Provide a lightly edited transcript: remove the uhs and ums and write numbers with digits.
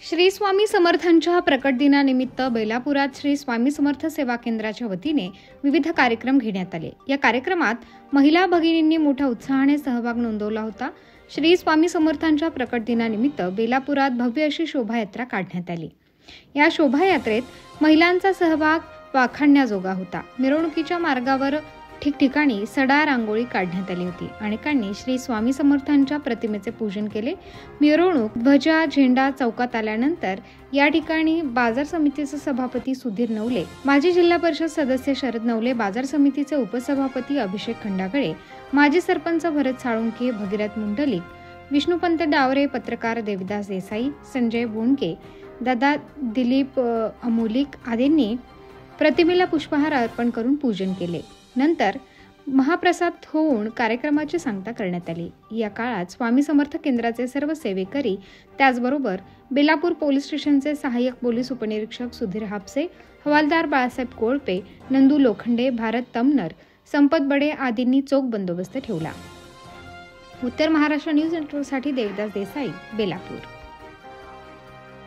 श्री स्वामी समर्थांच्या प्रकट दिनानिमित्त बेलापुरात श्री स्वामी समर्थ सेवा केंद्राच्या वतीने विविध कार्यक्रम घेण्यात आले। या कार्यक्रमात महिला भगिनींनी मोठ्या उत्साहाने सहभाग नोंदवला होता। श्री स्वामी समर्थांच्या प्रकट दिनानिमित्त बेलापुरात भव्य अशी शोभायात्रा काढण्यात आली। या शोभायात्रेत महिलांचा सहभाग वाखाणण्याजोगा होता। मिरवणुकीच्या मार्गावर ठिकठिकाणी सडा रांगोळी काढण्यात आली होती। अनेकांनी श्री स्वामी समर्थांच्या प्रतिमेचे पूजन केले। मिरवणूक ध्वजा झेंडा चौकात आल्यानंतर या ठिकाणी बाजार समितीचे सभापती सुधीर नवले, माजी जिल्हा परिषद सदस्य शरद नवले, बाजार समितीचे उपसभापती अभिषेक खंडागळे, माजी सरपंच भरत साळुंके, भगीरथ मुंडलिक, विष्णुपंत डावरे, पत्रकार देविदास देसाई, संजय बोंडके, दादा दिलीप अमोलिक आदींनी प्रतिमेला पुष्पहार अर्पण करून पूजन केले। नंतर महाप्रसाद होऊन कार्यक्रमाची सांगता करण्यात आली। या काळात स्वामी समर्थ केंद्राचे सर्व सेवेकरी, त्याचबरोबर बेलापूर पोलीस स्टेशनचे सहाय्यक पोलीस उपनिरीक्षक सुधीर हापसे, हवालदार बाळासाहेब कोळपे, नंदू लोखंडे, भारत तमनर, संपत बडे आदींनी चोख बंदोबस्त ठेवला। उत्तर महाराष्ट्र न्यूज नेटवर्कसाठी देविदास देसाई, बेलापूर।